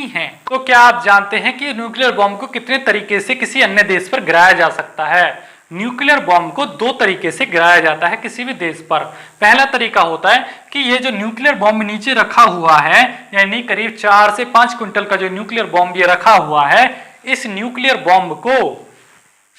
नहीं है। तो क्या आप जानते हैं कि न्यूक्लियर बॉम्ब को कितने तरीके से किसी अन्य देश पर गिराया जा सकता है? न्यूक्लियर बॉम्ब को दो तरीके से गिराया जाता है किसी भी देश पर। पहला तरीका होता है कि ये जो न्यूक्लियर बॉम्ब नीचे रखा हुआ है, यानी करीब 4 से 5 क्विंटल का जो न्यूक्लियर बॉम्ब ये रखा हुआ है, इस न्यूक्लियर बॉम्ब को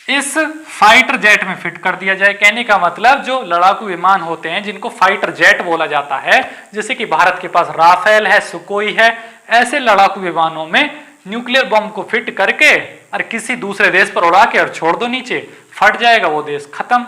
इस फाइटर जेट में फिट कर दिया जाए। कहने का मतलब जो लड़ाकू विमान होते हैं जिनको फाइटर जेट बोला जाता है, जैसे कि भारत के पास राफेल है, सुकोई है, ऐसे लड़ाकू विमानों में न्यूक्लियर बॉम्ब को फिट करके और किसी दूसरे देश पर उड़ा के और छोड़ दो नीचे, फट जाएगा वो देश, खत्म।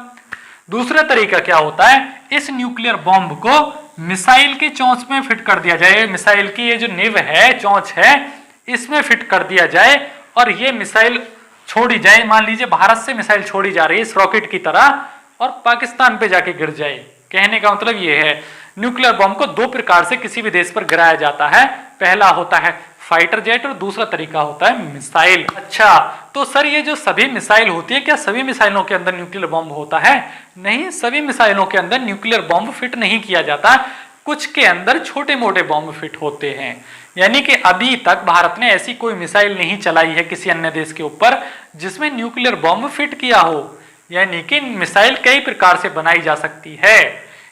दूसरा तरीका क्या होता है, इस न्यूक्लियर बॉम्ब को मिसाइल की चोंच में फिट कर दिया जाए। मिसाइल की ये जो निव है, चोंच है, इसमें फिट कर दिया जाए और ये मिसाइल छोड़ी जाए। मान लीजिए भारत से मिसाइल छोड़ी जा रही है इस रॉकेट की तरह और पाकिस्तान पे जाके गिर जाए। कहने का मतलब ये है, न्यूक्लियर बॉम्ब को दो प्रकार से किसी भी देश पर गिराया जाता है। पहला होता है फाइटर जेट और दूसरा तरीका होता है मिसाइल। अच्छा, तो सर ये जो सभी मिसाइल होती है, क्या सभी मिसाइलों के अंदर न्यूक्लियर बॉम्ब होता है? नहीं, सभी मिसाइलों के अंदर न्यूक्लियर बॉम्ब फिट नहीं किया जाता। कुछ के अंदर छोटे मोटे बॉम्ब फिट होते हैं। यानी कि अभी तक भारत ने ऐसी कोई मिसाइल नहीं चलाई है किसी अन्य देश के ऊपर जिसमें न्यूक्लियर बॉम्ब फिट किया हो। यानी कि मिसाइल कई प्रकार से बनाई जा सकती है,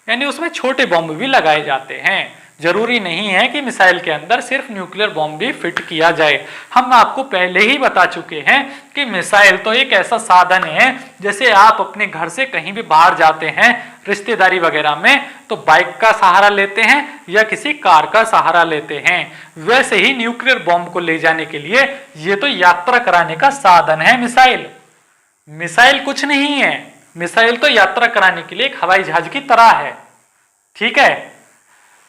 यानी उसमें छोटे बॉम्ब भी लगाए जाते हैं। जरूरी नहीं है कि मिसाइल के अंदर सिर्फ न्यूक्लियर बॉम्ब भी फिट किया जाए। हम आपको पहले ही बता चुके हैं कि मिसाइल तो एक ऐसा साधन है, जैसे आप अपने घर से कहीं भी बाहर जाते हैं रिश्तेदारी वगैरह में, तो बाइक का सहारा लेते हैं या किसी कार का सहारा लेते हैं। वैसे ही न्यूक्लियर बॉम्ब को ले जाने के लिए ये तो यात्रा कराने का साधन है मिसाइल। मिसाइल कुछ नहीं है, मिसाइल तो यात्रा कराने के लिए एक हवाई जहाज की तरह है, ठीक है।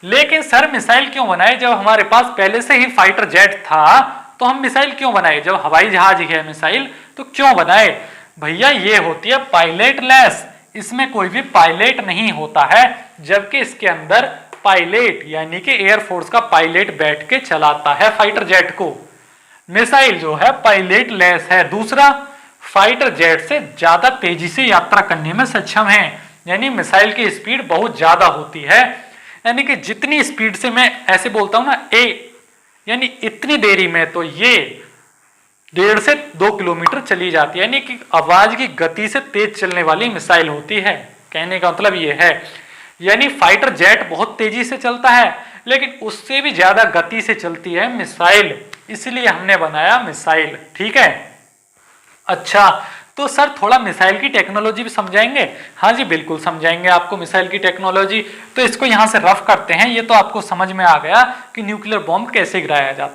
लेकिन सर मिसाइल क्यों बनाए जब हमारे पास पहले से ही फाइटर जेट था? तो हम मिसाइल क्यों बनाए? जब हवाई जहाज ही है मिसाइल तो क्यों बनाए? भैया ये होती है पायलट लेस, इसमें कोई भी पायलट नहीं होता है, जबकि इसके अंदर पायलट यानी कि एयरफोर्स का पायलट बैठ के चलाता है फाइटर जेट को। मिसाइल जो है पायलट लेस है। दूसरा, फाइटर जेट से ज्यादा तेजी से यात्रा करने में सक्षम है, यानी मिसाइल की स्पीड बहुत ज्यादा होती है। यानी कि जितनी स्पीड से, मैं ऐसे बोलता हूं ना, यानी इतनी देरी में तो ये 1.5 से 2 किलोमीटर चली जाती है, यानी कि आवाज की गति से तेज चलने वाली मिसाइल होती है। कहने का मतलब ये है, यानी फाइटर जेट बहुत तेजी से चलता है, लेकिन उससे भी ज्यादा गति से चलती है मिसाइल, इसलिए हमने बनाया मिसाइल, ठीक है। अच्छा, तो सर थोड़ा मिसाइल की टेक्नोलॉजी भी समझाएंगे? हाँ जी बिल्कुल समझाएंगे आपको मिसाइल की टेक्नोलॉजी। तो इसको यहाँ से रफ करते हैं। ये तो आपको समझ में आ गया कि न्यूक्लियर बॉम्ब कैसे गिराया जाता है।